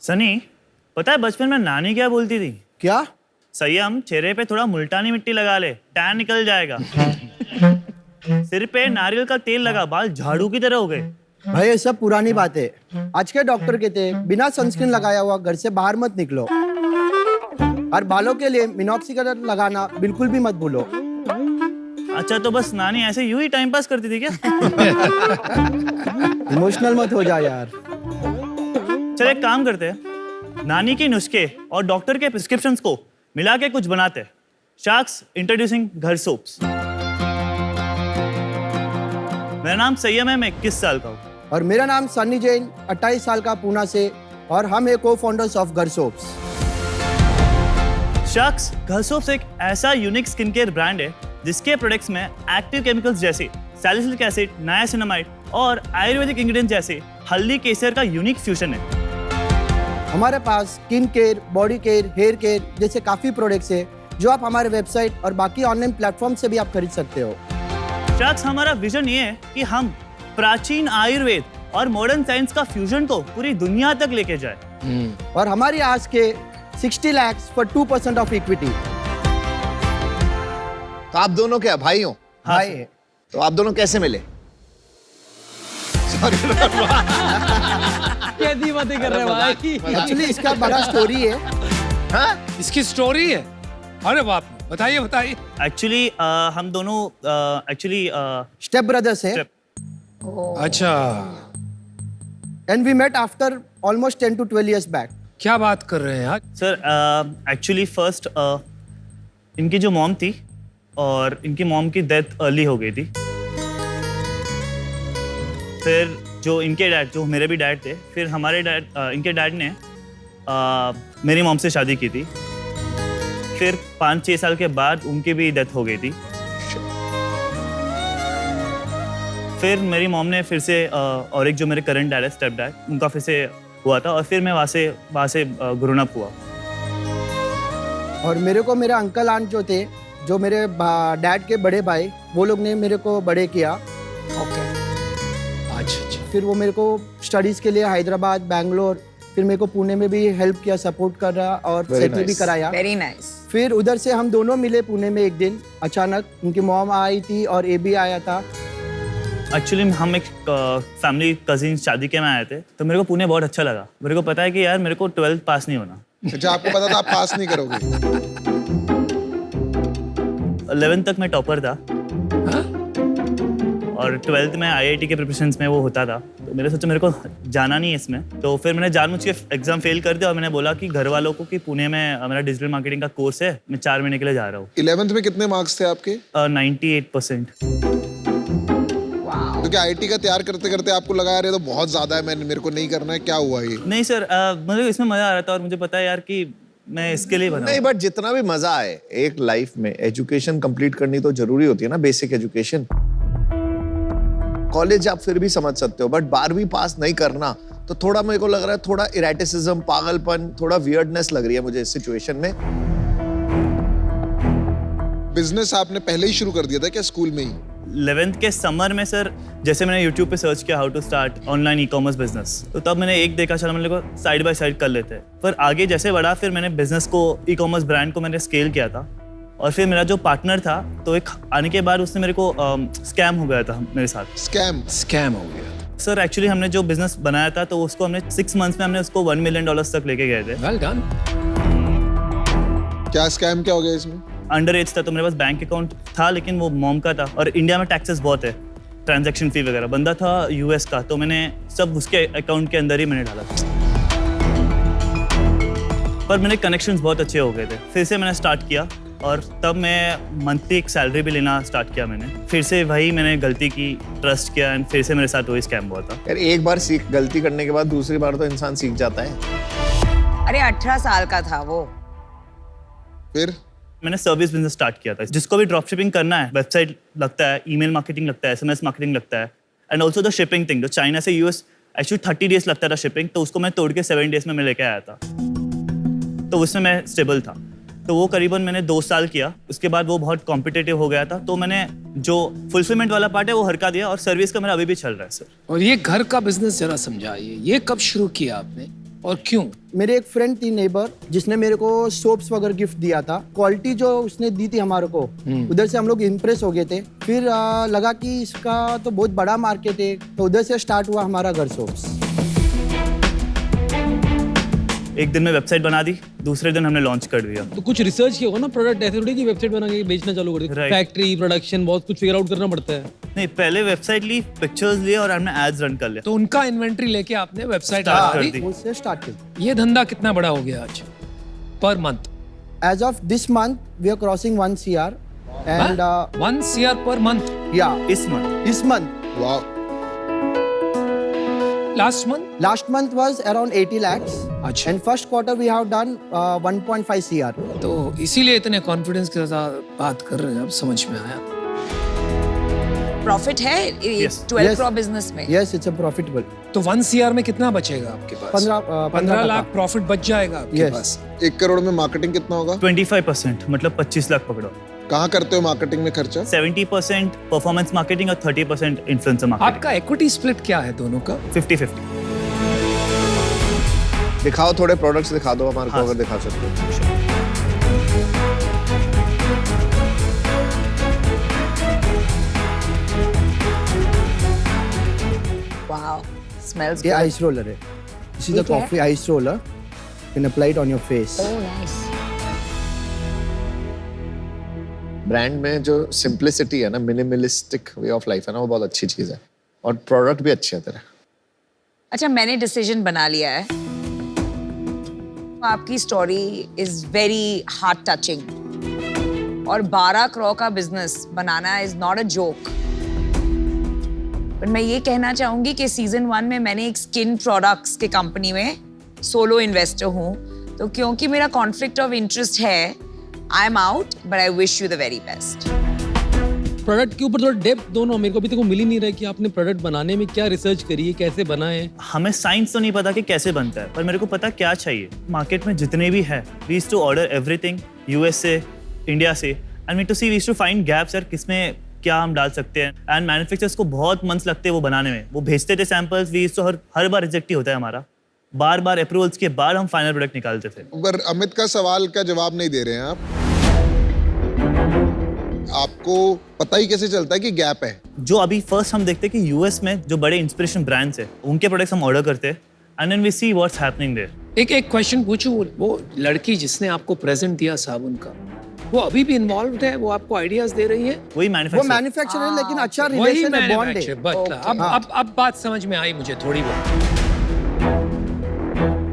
सनी, पता है बचपन में नानी क्या बोलती थी? क्या? संयम, चेहरे पे थोड़ा मुल्तानी मिट्टी लगा ले, टैन निकल जाएगा। सिर पे नारियल का तेल लगा, बाल झाड़ू की तरह हो गए। भाई ये सब पुरानी बात है। आज के डॉक्टर कहते हैं बिना सनस्क्रीन लगाया हुआ घर से बाहर मत निकलो, और बालों के लिए मिनॉक्सिडिल लगाना बिल्कुल भी मत भूलो। अच्छा, तो बस नानी ऐसे यूं ही टाइम पास करती थी क्या? इमोशनल मत हो जा यार। चल एक काम करते हैं, नानी के नुस्खे और डॉक्टर के प्रिस्क्रिप्शंस को मिला के कुछ बनाते हैं। शार्क्स इंट्रोड्यूसिंग घर सोप्स। मेरा नाम संयम है, मैं 21 साल का हूँ। और मेरा नाम सनी जैन, 28 साल का, पूना से, और हम एक को फाउंडर्स ऑफ घर सोप्स। शार्क्स घर सोप्स एक ऐसा यूनिक स्किन केयर ब्रांड है जिसके प्रोडक्ट्स में एक्टिव केमिकल्स जैसे सैलिसिलिक एसिड, नायासिनामाइड और आयुर्वेदिक इंग्रेडिएंट्स जैसे हल्दी केसर का यूनिक फ्यूजन है। हमारे पास skin care, body care, hair care जैसे काफी प्रोडक्ट्स है जो आप हमारे वेबसाइट और बाकी ऑनलाइन प्लेटफॉर्म से भी आप खरीद सकते हो। शार्क्स, हमारा विजन ये है कि हम प्राचीन आयुर्वेद और मॉडर्न साइंस का फ्यूजन को पूरी दुनिया तक लेके जाए। और हमारी आज के 60 लाख फॉर 2% ऑफ इक्विटी। तो आप दोनों क्या भाई हो? भाई तो आप दोनों कैसे मिले? कैसी बातें कर रहे हो भाई? एक्चुअली इसका बड़ा स्टोरी है। हाँ? इसकी स्टोरी है? अरे बाप रे, बताइए बताइए। एक्चुअली हम दोनों एक्चुअली स्टेप ब्रदर्स है, अच्छा, and we met after almost 10 to 12 years बैक। क्या बात कर रहे हैं यार? सर एक्चुअली फर्स्ट इनकी जो मॉम थी और इनकी मॉम की डेथ अर्ली हो गई थी। फिर जो इनके डैड, जो मेरे भी डैड थे, फिर हमारे डैड, इनके डैड ने मेरी मॉम से शादी की थी। फिर 5-6 साल के बाद उनकी भी डेथ हो गई थी। फिर मेरी मॉम ने फिर से और एक जो मेरे करंट डैड है, स्टेप डैड, उनका फिर से हुआ था, और फिर मैं वहाँ से ग्रोन अप हुआ। और मेरे को मेरे अंकल आंट जो थे, जो मेरे डैड के बड़े भाई, वो लोग ने मेरे को बड़े किया। अच्छा, फिर वो मेरे को स्टडीज के लिए हैदराबाद, बैंगलोर, फिर मेरे को पुणे में भी हेल्प किया, सपोर्ट कर रहा, और सेटल भी कराया। Very nice. फिर उधर से हम दोनों मिले पुणे में एक दिन अचानक। उनकी मॉम आई थी और ए भी आया था। एक्चुअली हम एक फैमिली कजिन शादी के में आए थे, तो मेरे को पुणे बहुत अच्छा लगा। मेरे को पता है कि यार मेरे को 12th पास नहीं होना। अच्छा, आपको पता था आप पास नहीं करोगे? 11th तक मैं टॉपर था। और 12th में IIT के प्रिपरेशंस में वो होता था, तो मेरे सोचा मेरे को जाना नहीं है इसमें। तो फिर मैंने जानबूझ के एग्जाम फेल कर दिया, और मैंने बोला कि घर वालों को कि पुणे में मेरा डिजिटल मार्केटिंग का कोर्स है, मैं 4 महीने के लिए जा रहा हूँ। 11th में कितने मार्क्स थे आपके? 98%। क्योंकि आईटी का तैयार करते करते आपको लगा यार ये तो बहुत ज्यादा है, मेरे को नहीं करना है, क्या हुआ ये? नहीं सर, मुझे इसमें मजा आ रहा था, और मुझे पता है यार कि मैं इसके लिए बना नहीं, बट जितना भी मजा आए एक लाइफ में, एजुकेशन कंप्लीट करनी तो जरूरी होती है ना, बेसिक एजुकेशन। कॉलेज आप फिर भी समझ सकते हो, बट 12वीं पास नहीं करना तो थोड़ा मेरे को लग रहा है, थोड़ा इरेटिसिज्म, पागलपन, थोड़ा वियर्डनेस लग रही है मुझे इस सिचुएशन में। बिजनेस आपने पहले ही शुरू कर दिया था क्या स्कूल में ही? 11th के समर में सर, जैसे मैंने YouTube पे सर्च किया how to start online e-commerce business, तो तब मैंने एक देखा, चलो मैंने को साइड बाय साइड कर लेते हैं। पर आगे जैसे बढ़ा, फिर मैंने बिजनेस को, ई-कॉमर्स ब्रांड को मैंने स्केल किया था। और फिर मेरा जो पार्टनर था, तो एक आने के बाद उसने मेरे को स्कैम हो गया था मेरे साथ। स्कैम हो गया सर एक्चुअली हमने जो बिजनेस बनाया था, तो उसको हमने 6 मंथ्स में हमने उसको $1 million तक लेके गए थे। Well done. क्या स्कैम क्या हो गया इसमें? अंडर एज था, तो मेरे पास बैंक अकाउंट था, लेकिन वो मॉम का था, और इंडिया में टैक्सेस बहुत है, ट्रांजैक्शन फी वगैरह। बंदा था US का, तो मैंने सब उसके अकाउंट के अंदर ही मैंने डाला था। पर मेरे कनेक्शंस बहुत अच्छे हो गए थे। फिर से मैंने स्टार्ट किया, और तब मैं मंथली एक सैलरी भी लेना स्टार्ट किया मैंने। फिर से वही मैंने गलती की, ट्रस्ट किया, एंड फिर से मेरे साथ वही स्कैम हुआ था। यार एक बार गलती करने के बाद दूसरी बार तो इंसान सीख जाता है। अरे 18 साल का था वो। फिर मैंने सर्विस बिजनेस स्टार्ट किया था। जिसको भी ड्रॉप शिपिंग करना है, वेबसाइट लगता है, ईमेल मार्केटिंग लगता है, SMS मार्केटिंग लगता है, and also the shipping thing. जो चाइना से US एक्चुअली 30 डेज लगता था शिपिंग, तो उसको मैं तोड़ के 7 डेज में मैं लेके आया था। तो उसमें मैं स्टेबल था। तो वो करीबन मैंने 2 साल किया। उसके बाद वो बहुत कॉम्पिटिटिव हो गया था, तो मैंने जो फुलफिलमेंट वाला पार्ट है वो हरका दिया, और सर्विस का मेरा अभी भी चल रहा है सर। और ये घर का बिजनेस जरा समझाइए, ये कब शुरू किया आपने? और क्यों? मेरे एक फ्रेंड थी नेबर जिसने मेरे को सोप्स वगैरह गिफ्ट दिया था। क्वालिटी जो उसने दी थी हमारे को, उधर से हम लोग इम्प्रेस हो गए थे। फिर लगा कि इसका तो बहुत बड़ा मार्केट है, तो उधर से स्टार्ट हुआ हमारा घर सोप्स। एक दिन में वेबसाइट बना दी, दूसरे दिन हमने लॉन्च कर दिया। तो कुछ रिसर्च किया होगा ना, प्रोडक्ट ऐसे थोड़ी कि वेबसाइट बना के बेचना चालू कर दी। Right. फैक्ट्री, प्रोडक्शन, बहुत कुछ फिगर आउट करना पड़ता है। नहीं, पहले वेबसाइट ली, पिक्चर्स लिए और हमने एड्स रन कर लिया। तो उनका इन्वेंट्री लेके आपने वेबसाइट Start बना कर दी। दी। उससे स्टार्ट किया। ये धंधा कितना बड़ा हो गया आज per month? As of this month, we are crossing 1 CR, and 1 CR per month? yeah, इस मंथ this month, वाह, last month? last month was around 80 lakhs, अच्छा। and first quarter we have done 1.5 CR. तो इसीलिए इतने confidence के साथ बात कर रहे हैं, अब समझ में आया। प्रॉफिट है Yes. 12 Yes. crore बिजनेस में? Yes, it's a profitable. तो 1 CR में कितना बचेगा आपके पास? 15 लाख का। प्रॉफिट बच जाएगा आपके Yes. पास। 1 करोड़ में मार्केटिंग कितना होगा? 25%, मतलब 25 लाख पकड़ो। कहाँ करते हो मार्केटिंग में खर्चा? 70% परफॉर्मेंस मार्केटिंग और 30% इन्फ्लुएंसर मार्केटिंग। आपका इक्विटी स्प्लिट क्या है दोनों का? 50-50। दिखाओ थोड़े प्रोडक्ट्स दिखा दो हमारे को हाँ। अगर दिखा सकते हो। वाओ, स्मेल्स ये ice roller है. This is ये a क्या है? coffee ice roller. You can apply it on your face. Oh nice. Brand में जो सिंप्लिसिटी है ना, मिनिमलिस्टिक वे ऑफ लाइफ है ना, वो बहुत अच्छी चीज है और प्रोडक्ट भी अच्छे हैं तेरे। अच्छा, मैंने डिसीजन बना लिया है। आपकी story is very heart touching और 12 करोड़ का business banana is not a joke. पर मैं ये कहना चाहूंगी कि सीजन 1 में मैंने एक स्किन प्रोडक्ट्स के कंपनी में सोलो इन्वेस्टर हूँ, तो क्योंकि मेरा कॉन्फ्लिक्ट ऑफ इंटरेस्ट है, I am out, but I wish you the very best. Product के ऊपर थोड़ा डेप्थ दोनों मेरे को अभी तक वो मिल ही नहीं रहा है कि आपने प्रोडक्ट बनाने में क्या रिसर्च करी है, कैसे बनाए। हमें साइंस तो नहीं पता कि कैसे बनता है, पर मेरे को पता क्या चाहिए। मार्केट में जितने भी है, we used to order everything US से, इंडिया से, and we to see we used to find gaps यार, किसमें क्या हम डाल सकते हैं। एंड मैन्युफैक्चरर्स को बहुत मंथ्स लगते हैं वो बनाने में। वो भेजते थे सैंपल्स, वी यूज्ड टू हर बार रिजेक्ट ही होता है हमारा। बार बार अप्रूवल्स के बाद हम फाइनल प्रोडक्ट निकालते थे। पर अमित का सवाल का जवाब नहीं दे रहे हैं आप। आपको पता ही कैसे चलता है कि गैप है? जो अभी फर्स्ट हम देखते हैं कि यूएस में जो बड़े इंस्पिरेशन ब्रांड्स है, उनके प्रोडक्ट्स हम ऑर्डर करते हैं and then we see what's happening there. एक क्वेश्चन पूछूं, वो लड़की जिसने आपको प्रेजेंट दिया साबुन का, वो अभी भी इन्वॉल्व है? वो आपको आइडियाज दे रही है? वही वो मैन्युफैक्चर। मैन्युफैक्चर है, लेकिन अच्छा वही रिलेशन है, बॉन्ड मैन्युफैक्चर। है। बट अब बात समझ में आई मुझे थोड़ी बहुत।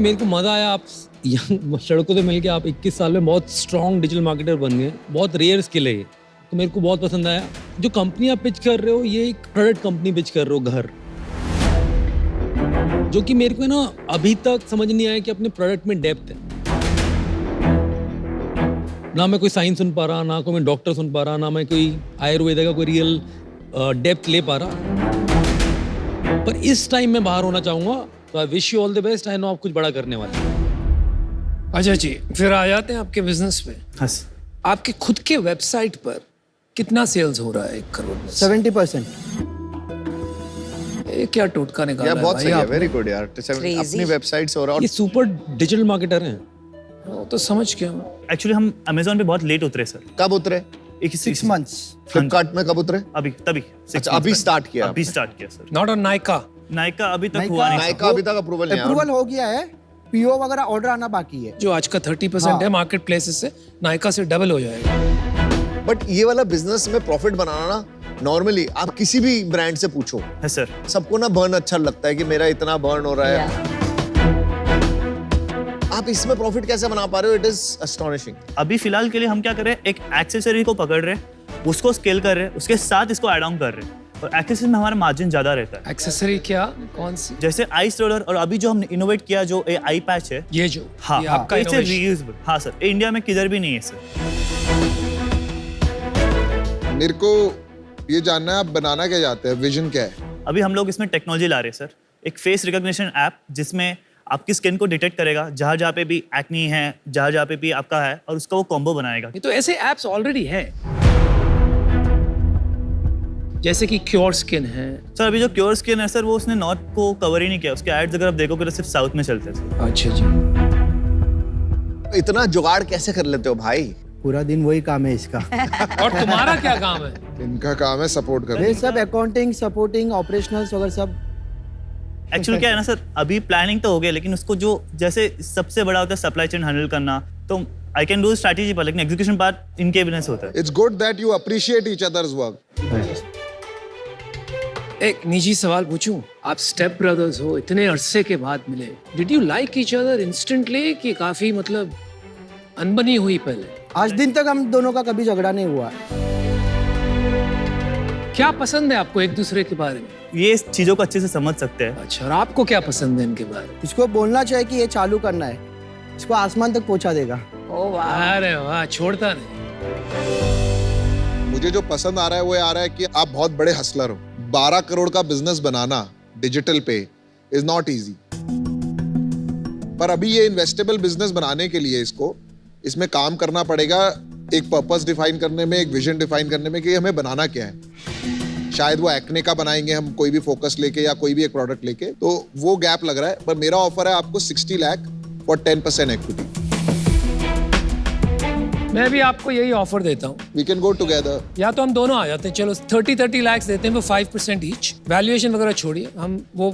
मेरे को मजा आया, आप यंग सड़कों से मिलके आप 21 साल में बहुत स्ट्रॉन्ग डिजिटल मार्केटर बन गए। बहुत रेयर स्किल है ये, तो मेरे को बहुत पसंद आया। जो कंपनी आप पिच कर रहे हो, ये एक प्रोडक्ट कंपनी पिच कर रहे हो, घर, जो कि मेरे को ना अभी तक समझ नहीं आया कि अपने प्रोडक्ट में डेप्थ है। ना मैं कोई साइंस सुन पा रहा, ना कोई मैं डॉक्टर सुन पा रहा, ना मैं कोई आयुर्वेदा का कोई रियल डेप्थ ले पा रहा। पर इस टाइम में बाहर होना चाहूंगा, तो I wish you all the best. I know आप कुछ बड़ा करने वाले हैं। अच्छा जी, फिर आ जाते हैं आपके बिजनेस पे। हस आपके खुद के वेबसाइट पर कितना सेल्स हो रहा है 1 करोड़ में? 70%. ये क्या टोटका निकाला यार है बहुत भाई सही है, आपने? वेरी गुड यार। Crazy. अपनी वेबसाइट से हो रहा है ये सुपर डिजिटल मार्केटर हैं। वो तो समझ गया मैं। एक्चुअली हम अमेजोन पे बहुत लेट उतरे सर। और कब उतरे? 6 months. फ्लिपकार्ट में कब उतरे? अभी तभी अच्छा, अभी start किया अभी आपने? स्टार्ट किया sir. Not on Nykaa. Nykaa अभी तक Nykaa- हुआ नहीं। नायका अभी तक अप्रूवल नहीं आया। अप्रूवल हो गया है, पीओ वगैरह ऑर्डर आना बाकी है। जो आज का 30% है मार्केट प्लेसेस से, नाइका से डबल हो जाएगा। बट ये वाला बिजनेस में प्रॉफिट बनाना ना, नॉर्मली आप किसी भी ब्रांड से पूछो, है सर। सबको ना बर्न अच्छा लगता है कि मेरा इतना बर्न हो रहा है। आप इसमें प्रॉफिट कैसे बना पा रहे हो? It is astonishing. अभी फिलहाल के लिए हम क्या कर रहे हैं, एक एक्सेसरी को पकड़ रहे हैं, उसको स्केल कर रहे हैं, उसके साथ इसको ऐड ऑन कर रहे हैं, और एक्सेसरी में हमारा मार्जिन ज्यादा रहता है। एक्सेसरी क्या, कौन सी? जैसे आइस रोलर, और अभी जो हमने इनोवेट किया जो आई पैच है, ये जो हाँ ये हाँ, आपका इट्स innovation। रीयूजेबल। हाँ सर, इंडिया में किधर भी नहीं है सर। मेरे को ये जानना है, आप बनाना क्या चाहते हैं? विजन क्या है? अभी हम लोग इसमें टेक्नोलॉजी ला रहे हैं सर। एक फेस रिकॉग्निशन ऐप जिसमें आपकी स्किन को डिटेक्ट करेगा, जहाँ जहाँ पे भी एक्नी है, जहाँ जहाँ पे भी आपका है, और उसका वो कॉम्बो बनाएगा। ये तो ऐसे एप्स ऑलरेडी हैं। जैसे कि क्योर स्किन है। सर अभी जो क्योर स्किन है सर वो उसने नॉर्थ को कवर ही नहीं किया, उसके एड्स अगर आप देखोगे तो सिर्फ साउथ में चलते हैं सर। अच्छा जी। इतना जुगाड़ कैसे कर लेते हो भाई? पूरा दिन वही काम है इसका। और तुम्हारा क्या काम है? इनका काम है सपोर्ट करना। ये सब अकाउंटिंग, सपोर्टिंग, ऑपरेशनल्स वगैरह सब। एक्चुअली क्या है ना सर, अभी प्लानिंग तो हो गया लेकिन उसको जो जैसे सबसे बड़ा होता है सप्लाई चेन हैंडल करना, तो आई कैन डू स्ट्रैटेजी पर, लेकिन एग्जीक्यूशन पार्ट इनके बिजनेस होता है। It's good that you appreciate each others work. एक निजी सवाल पूछूं, आप स्टेप ब्रदर्स हो, इतने अरसे के बाद मिले, did you like each other instantly कि काफी मतलब अनबनी हुई पहले? आज दिन तक हम दोनों का कभी झगड़ा नहीं हुआ। क्या पसंद है आपको एक दूसरे के बारे में? ये इस चीज़ों को अच्छे से समझ सकते हैं। अच्छा, और आपको क्या पसंद है इनके बारे में? इसको बोलना चाहिए कि ये चालू करना है, इसको आसमान तक पहुंचा देगा। ओ वाह। अरे वाह, छोड़ता नहीं। मुझे जो पसंद आ रहा है वो ये आ रहा है कि आप बहुत बड़े हसलर हो। 12 करोड़ का बिजनेस बनाना डिजिटल पे इज नॉट इजी, पर अभी ये इन्वेस्टेबल बिजनेस बनाने के लिए इसमें काम करना पड़ेगा, एक पर्पस डिफाइन करने में, एक विजन डिफाइन करने में कि हमें बनाना क्या है। शायद वो एक्ने का बनाएंगे हम कोई भी फोकस लेके या कोई भी एक प्रोडक्ट लेके, तो वो गैप लग रहा है। पर मेरा ऑफर है आपको 60 लाख फॉर 10% इक्विटी। मैं भी आपको यही ऑफर देता हूँ, वी कैन गो टुगेदर। या तो हम दोनों आ जाते हैं, चलो 30 लाख देते हैं, वो 5% ईच। वैल्यूएशन वगैरह छोड़िए, हम वो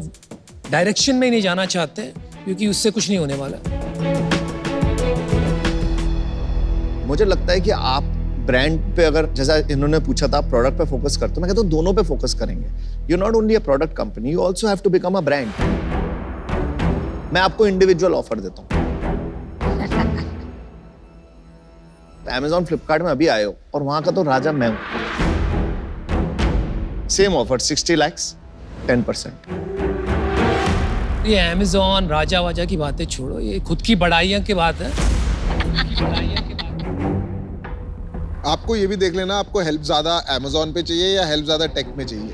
डायरेक्शन में ही नहीं जाना चाहते हैं क्योंकि उससे कुछ नहीं होने वाला। मुझे लगता है कि आप ब्रांड पे, अगर जैसा इन्होंने पूछा था प्रोडक्ट पे फोकस करते हो, मैं कहता हूँ दोनों पे फोकस करेंगे। You not only a product company, you also have to become a brand. मैं आपको इंडिविजुअल ऑफर देता हूँ। Amazon, फ्लिपकार्ट में अभी आए हो और वहां का तो राजा मैं हूं। Same offer 60 lakh 10%। ये अमेज़न राजा वाजा की बातें छोड़ो, ये खुद की बड़ाइयाँ की बात है। आपको ये भी देख लेना, आपको हेल्प ज्यादा Amazon पे चाहिए या हेल्प ज्यादा टेक में चाहिए।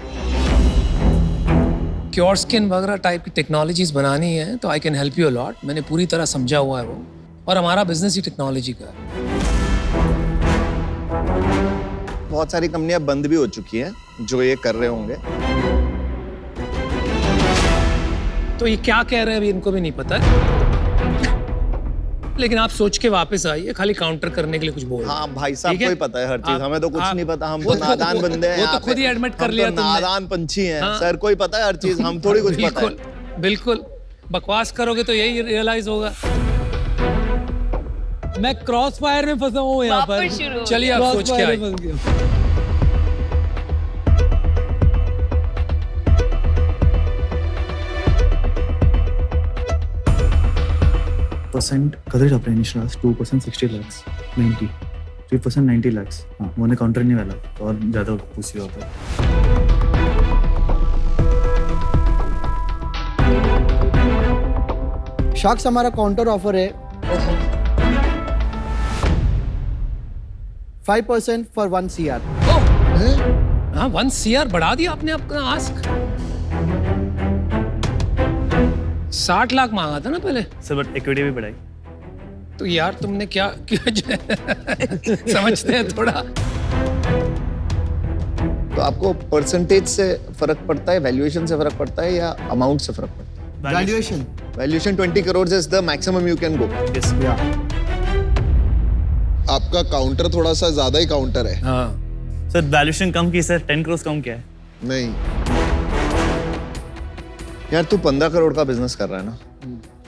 क्योर स्किन वगैरह टाइप की टेक्नोलॉजीज बनानी है तो I can help you a lot. मैंने पूरी तरह समझा हुआ है वो, और हमारा बिजनेस ही टेक्नोलॉजी का है। बहुत सारी कंपनियां बंद भी हो चुकी हैं जो ये कर रहे होंगे। तो ये क्या कह रहे हैं अभी इनको भी नहीं पता है, लेकिन आप सोच के वापस आइए, खाली काउंटर करने के लिए कुछ बोल। हाँ भाई साहब, ठीक है? कोई पता है हर चीज, हमें तो कुछ आप- नहीं पता, हम वो तो नादान बंदे हैं। वो तो यहाँ खुद पे। ही एडमिट कर हम लिया तो तुमने। नादान पंछी हैं हाँ। सर, कोई पता है हर चीज, हम थोड़ी कुछ पता है। बिल्कुल बिल्कुल, बकवास करोगे तो यही रियलाइज होगा। मैं क्रॉस फायर में फंसा हूँ यहाँ पर। वापस शुरू हो चलिए आप सोच के आइए। फंस गया। परसेंट कदर अपने इनिशियल 2% 60 lakhs 90 3% 90 lakhs। हाँ मैंने काउंटर नहीं वाला तो और ज़्यादा पूछी होता है। शाक्स हमारा काउंटर ऑफर है 5% फॉर 1 CR। हाँ 1 CR बढ़ा दिया आपने अपना आस्क। 60 लाख मांगा था ना पहले। सर बट इक्विटी भी बढ़ाई। तो यार तुमने क्या समझते हैं थोड़ा। तो आपको परसेंटेज से फर्क पड़ता है, वैल्यूएशन से फर्क पड़ता है या अमाउंट से फर्क पड़ता है? Valuation. Valuation 20 crore is the maximum you can go. Yes. आपका काउंटर थोड़ा सा ज्यादा ही काउंटर है। हाँ सर वैल्यूएशन कम की सर, 10 करोड़ कम क्या है? नहीं, यार तू 15 करोड़ का बिजनेस कर रहा है ना,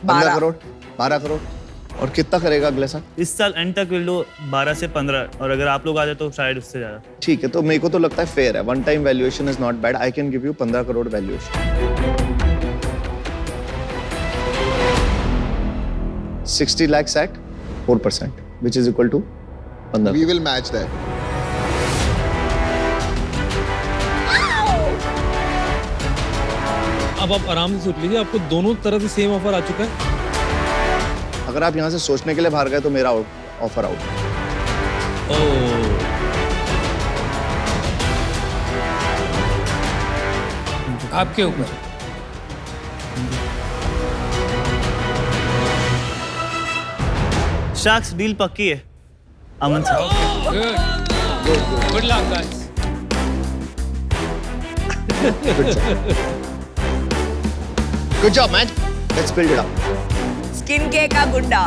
15 करोड़ 12 करोड़, और कितना करेगा अगले साल? इस साल एंड तक विल डू 12 से 15, और अगर आप लोग आ जाए तो शायद उससे ज़्यादा। ठीक है, तो मेरे को तो लगता है फेयर है। One time valuation is not bad. I can give you 15 crore valuation. 60 lakhs at 4%, which is equal to 15। We will match that. अब आप आराम से सोच लीजिए, आपको दोनों तरफ से सेम ऑफर आ चुका है। अगर आप यहाँ से सोचने के लिए बाहर गए तो मेरा ऑफर आउट। आपके ऊपर। शार्क्स डील पक्की है Aman sir. Good luck guys. Good job, man. Let's build it up. Skin care का गुंडा